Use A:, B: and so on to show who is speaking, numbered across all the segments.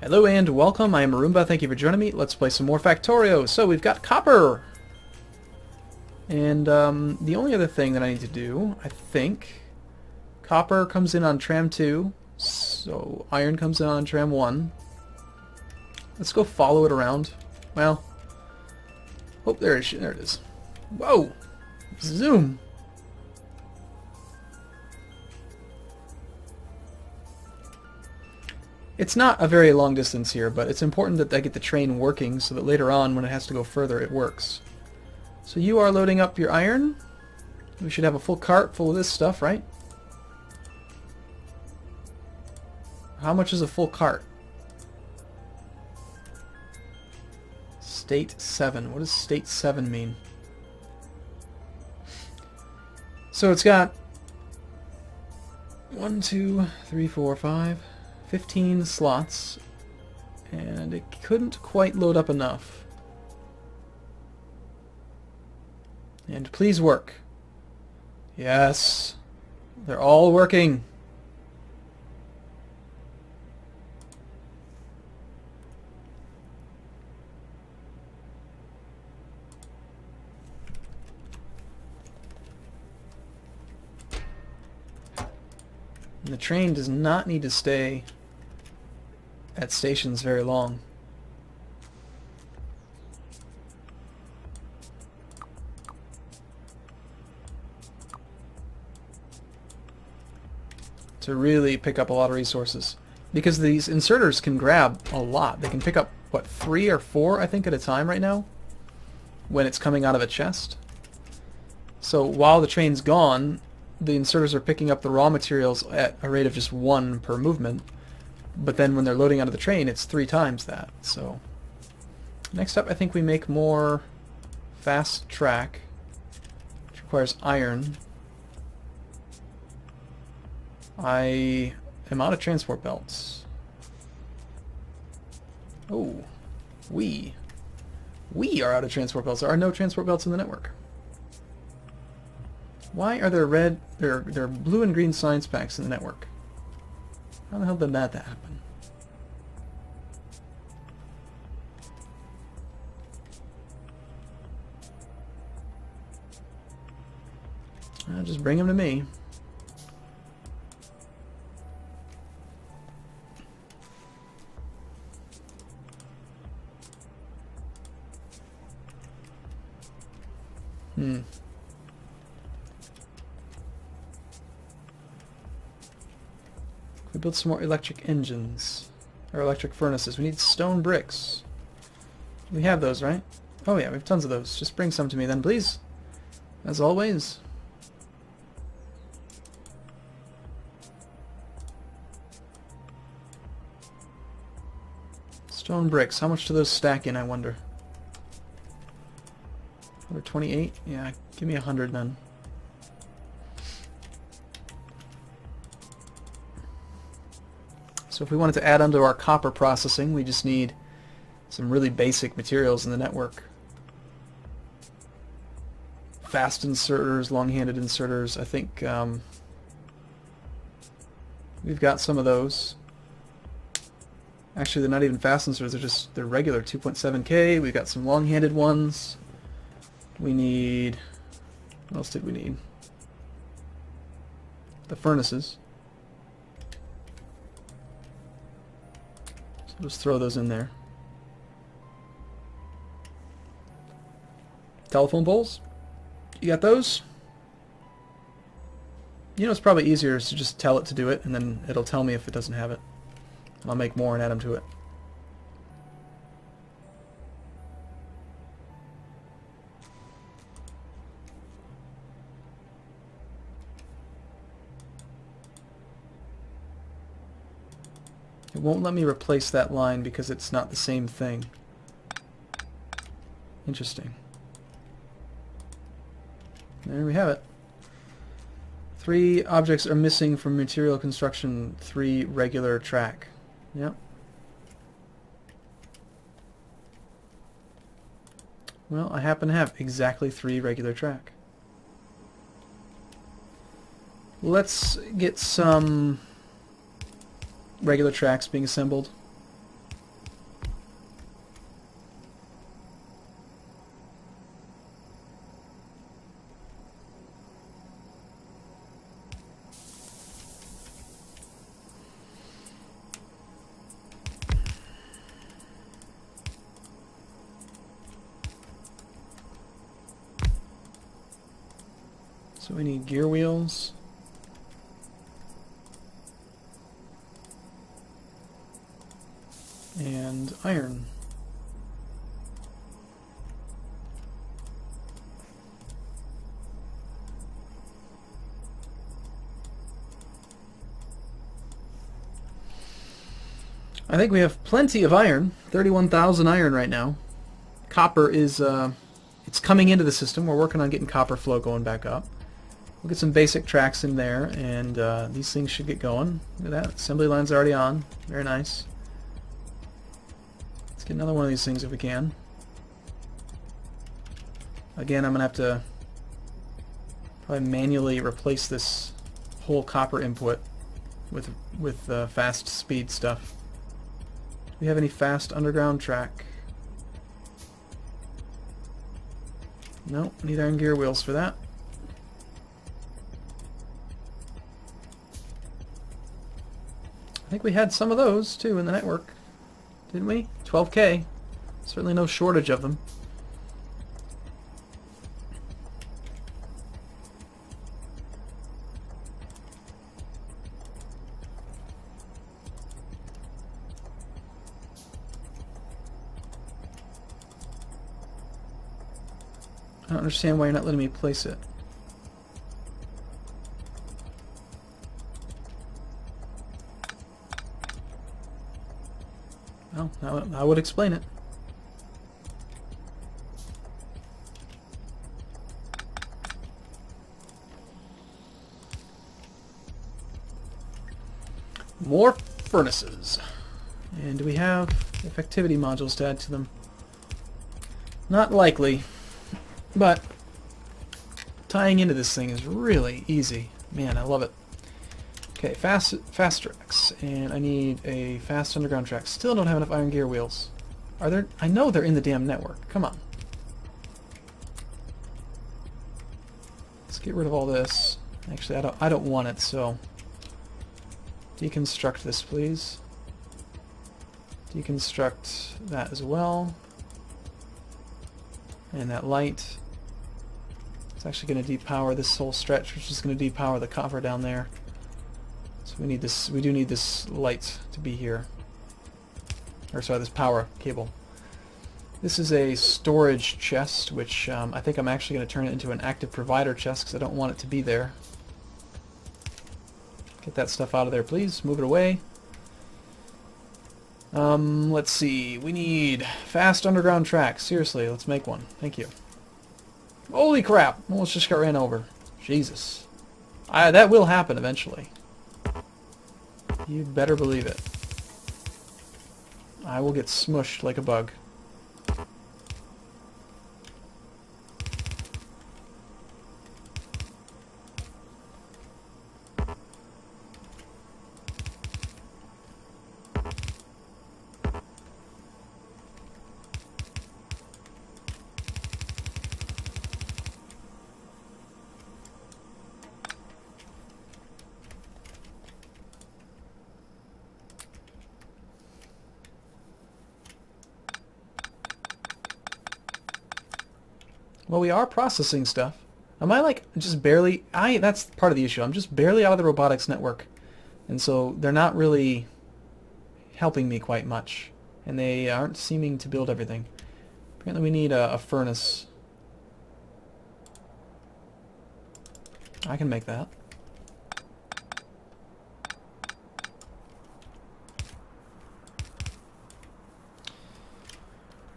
A: Hello and welcome, I am Arumba, thank you for joining me. Let's play some more Factorio. So we've got copper! And the only other thing that I need to do, I think, copper comes in on tram 2, so iron comes in on tram 1. Let's go follow it around. Well, oh, there it is. Whoa! Zoom! It's not a very long distance here, but it's important that I get the train working so that later on, when it has to go further, it works. So you are loading up your iron. We should have a full cart full of this stuff, right? How much is a full cart? State 7. What does state 7 mean? So it's got 1, 2, 3, 4, 5... 15 slots, and it couldn't quite load up enough. And please work. Yes, they're all working. And the train does not need to stay at stations very long. To really pick up a lot of resources. Because these inserters can grab a lot. They can pick up, what, 3 or 4, I think, at a time right now? When it's coming out of a chest. So while the train's gone, the inserters are picking up the raw materials at a rate of just 1 per movement. But then when they're loading out of the train, it's 3 times that. So next up, I think we make more fast track, which requires iron. I am out of transport belts. Oh, we are out of transport belts. There are no transport belts in the network. Why are there there are blue and green science packs in the network? How the hell did that happen? Just bring them to me. We build some more electric engines, or electric furnaces. We need stone bricks. We have those, right? Oh yeah, we have tons of those. Just bring some to me then, please. As always. Stone bricks. How much do those stack in, I wonder? Over 28? Yeah, give me 100 then. So if we wanted to add onto our copper processing, we just need some really basic materials in the network. Fast inserters, long-handed inserters. I think we've got some of those. Actually, they're not even fast inserters, they're regular 2.7K. We've got some long-handed ones. We need... what else did we need? The furnaces. Just throw those in there. Telephone poles? You got those? You know, it's probably easier to just tell it to do it, and then it'll tell me if it doesn't have it. And I'll make more and add them to it. It won't let me replace that line because it's not the same thing. Interesting. There we have it. 3 objects are missing from material construction, 3 regular track. Yep. Well, I happen to have exactly 3 regular track. Let's get some regular tracks being assembled. So we need gear wheels. And iron. I think we have plenty of iron. 31,000 iron right now. Copper is, it's coming into the system. We're working on getting copper flow going back up. We'll get some basic tracks in there, and these things should get going. Look at that. Assembly line's already on. Very nice. Let's get another one of these things if we can. Again, I'm going to have to probably manually replace this whole copper input with fast speed stuff. Do we have any fast underground track? No, need iron gear wheels for that. I think we had some of those too in the network, didn't we? 12K. Certainly no shortage of them. I don't understand why you're not letting me place it. Well, I would explain it. More furnaces. And do we have effectivity modules to add to them? Not likely. But tying into this thing is really easy. Man, I love it. Okay, fast tracks, and I need a fast underground track. Still don't have enough iron gear wheels. Are there? I know they're in the damn network. Come on. Let's get rid of all this. Actually, I don't want it. So deconstruct this, please. Deconstruct that as well, and that light. It's actually going to depower this whole stretch, which is going to depower the copper down there. So we need this. We do need this light to be here. Or sorry, this power cable. This is a storage chest, which I think I'm actually going to turn it into an active provider chest because I don't want it to be there. Get that stuff out of there, please. Move it away. Let's see. We need fast underground tracks. Seriously, let's make one. Thank you. Holy crap! Almost just got ran over. Jesus. That will happen eventually. You better believe it. I will get smushed like a bug. Well, we are processing stuff. Am I like just barely... that's part of the issue. I'm just barely out of the robotics network. And so they're not really helping me quite much. And they aren't seeming to build everything. Apparently we need a furnace. I can make that.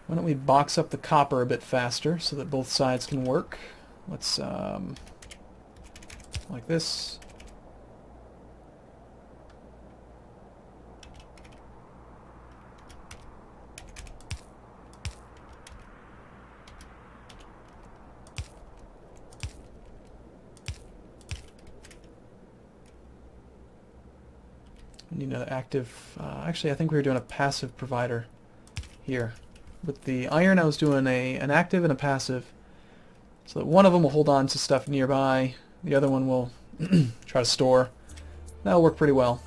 A: Why don't we box up the copper a bit faster so that both sides can work? Let's, like this. We need another active, actually I think we were doing a passive provider here. With the iron I was doing an active and a passive, so that one of them will hold on to stuff nearby, the other one will try to store. That'll work pretty well.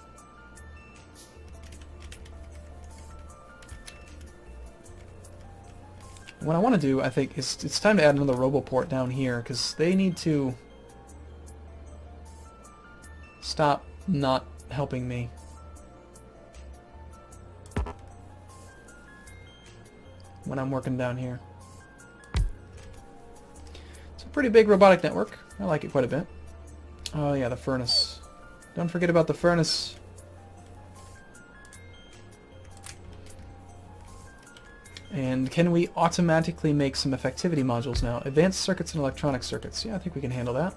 A: What I want to do, I think, is it's time to add another RoboPort down here, because they need to Stop not helping me. When I'm working down here. It's a pretty big robotic network. I like it quite a bit. Oh yeah, the furnace. Don't forget about the furnace. And can we automatically make some effectivity modules now? Advanced circuits and electronic circuits. Yeah, I think we can handle that.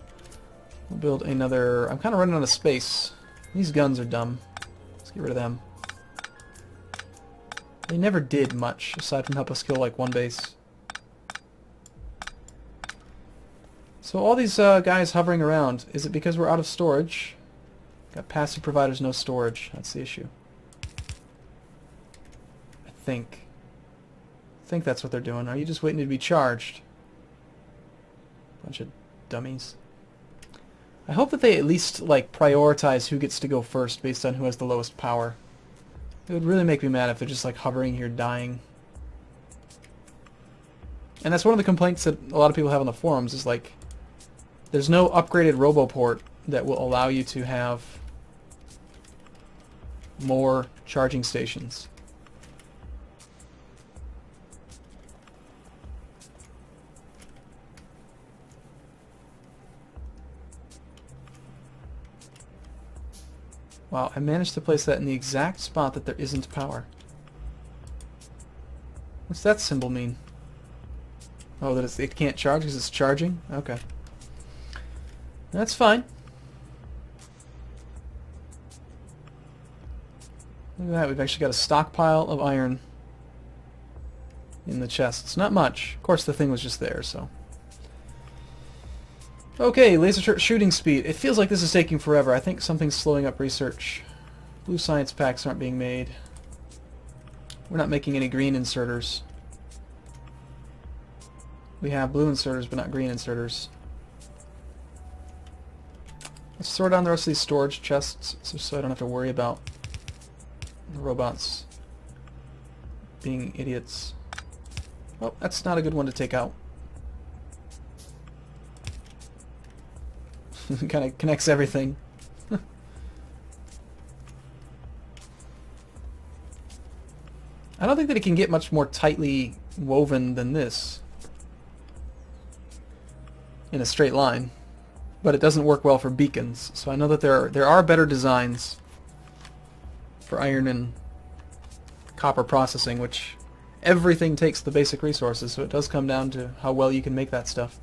A: We'll build another... I'm kind of running out of space. These guns are dumb. Let's get rid of them. They never did much, aside from help us kill like one base. So all these guys hovering around, is it because we're out of storage? Got passive providers, no storage. That's the issue. I think that's what they're doing. Are you just waiting to be charged? Bunch of dummies. I hope that they at least like prioritize who gets to go first based on who has the lowest power. It would really make me mad if they're just like hovering here dying. And that's one of the complaints that a lot of people have on the forums is like there's no upgraded RoboPort that will allow you to have more charging stations. Wow, I managed to place that in the exact spot that there isn't power. What's that symbol mean? Oh, that it can't charge because it's charging? Okay. That's fine. Look at that, we've actually got a stockpile of iron in the chests. Not much. Of course, the thing was just there, so... Okay, laser shooting speed. It feels like this is taking forever. I think something's slowing up research. Blue science packs aren't being made. We're not making any green inserters. We have blue inserters, but not green inserters. Let's throw down the rest of these storage chests so I don't have to worry about the robots being idiots. Oh, that's not a good one to take out. Kind of connects everything. I don't think that it can get much more tightly woven than this in a straight line, but it doesn't work well for beacons. So I know that there are better designs for iron and copper processing, which everything takes the basic resources, so it does come down to how well you can make that stuff.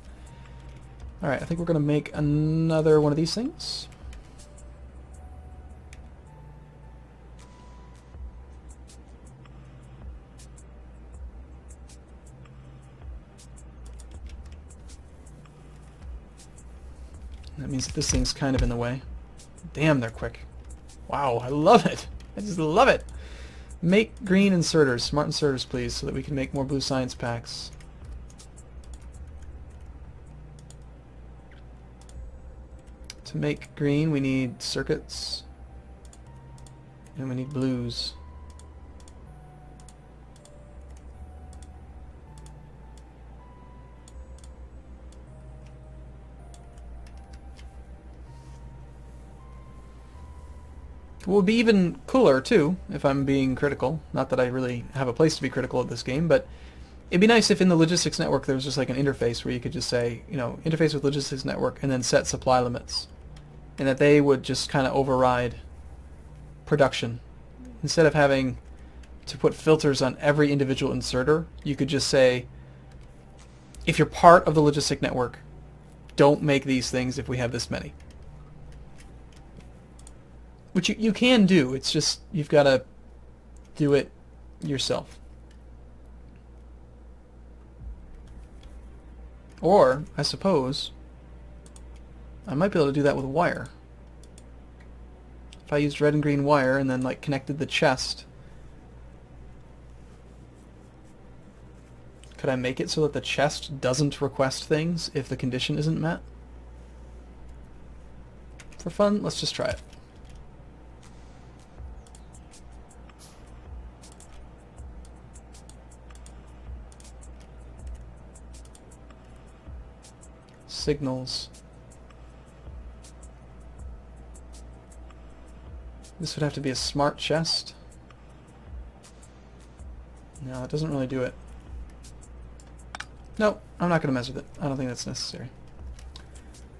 A: Alright, I think we're going to make another one of these things. That means that this thing's kind of in the way. Damn, they're quick. Wow, I love it. I just love it. Make green inserters, smart inserters please, so that we can make more blue science packs. To make green we need circuits and we need blues. It will be even cooler too, if I'm being critical. Not that I really have a place to be critical of this game, but it'd be nice if in the logistics network there was just like an interface where you could just say, you know, interface with logistics network and then set supply limits. And that they would just kind of override production. Instead of having to put filters on every individual inserter, you could just say, if you're part of the logistic network, don't make these things if we have this many. Which you can do, it's just you've got to do it yourself. Or, I suppose, I might be able to do that with wire. If I used red and green wire and then like connected the chest, could I make it so that the chest doesn't request things if the condition isn't met? For fun, let's just try it. Signals. This would have to be a smart chest. No, it doesn't really do it. Nope, I'm not going to mess with it. I don't think that's necessary.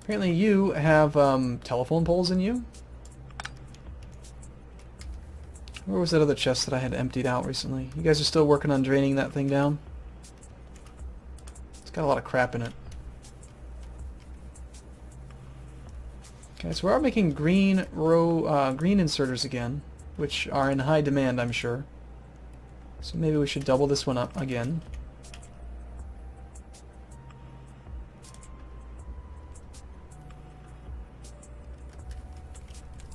A: Apparently you have telephone poles in you. Where was that other chest that I had emptied out recently? You guys are still working on draining that thing down? It's got a lot of crap in it. Okay, so we are making green inserters again, which are in high demand, I'm sure. So maybe we should double this one up again.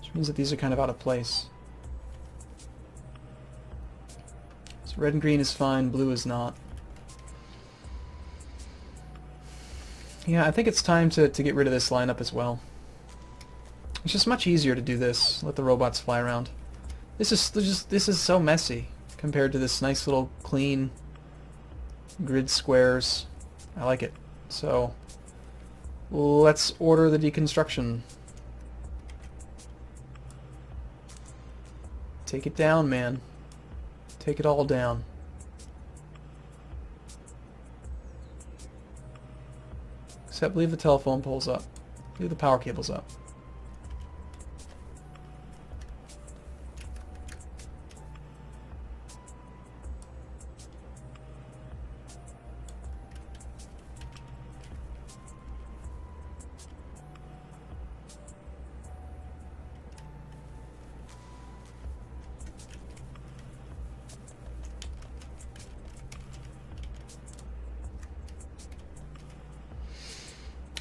A: Which means that these are kind of out of place. So red and green is fine, blue is not. Yeah, I think it's time to get rid of this lineup as well. It's just much easier to do this. Let the robots fly around. This is so messy compared to this nice little clean grid squares. I like it. So let's order the deconstruction. Take it down, man. Take it all down. Except leave the telephone poles up. Leave the power cables up.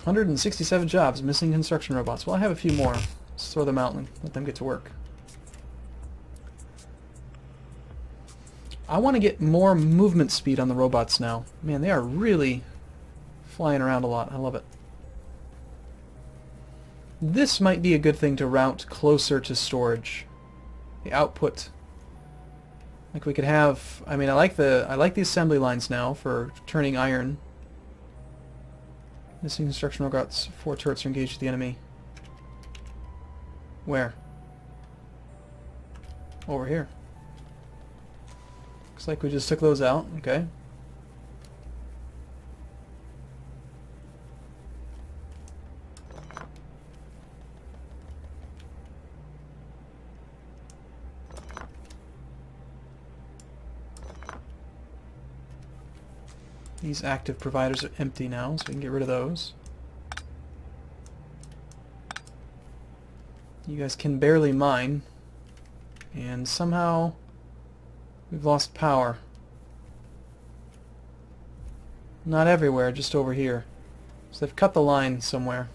A: $167 jobs, missing construction robots. Well, I have a few more. Let's throw them out and let them get to work. I want to get more movement speed on the robots now. Man, they are really flying around a lot. I love it. This might be a good thing to route closer to storage. The output. Like we could have, I mean, I like the assembly lines now for turning iron. Missing construction robots. 4 turrets are engaged with the enemy. Where? Over here. Looks like we just took those out. Okay. These active providers are empty now, so we can get rid of those. You guys can barely mine. And somehow we've lost power. Not everywhere, just over here. So they've cut the line somewhere.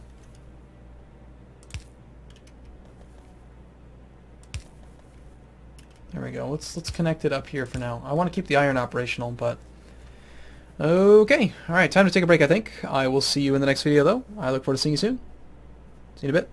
A: There we go. Let's connect it up here for now. I want to keep the iron operational, but okay. Alright, time to take a break, I think. I will see you in the next video, though. I look forward to seeing you soon. See you in a bit.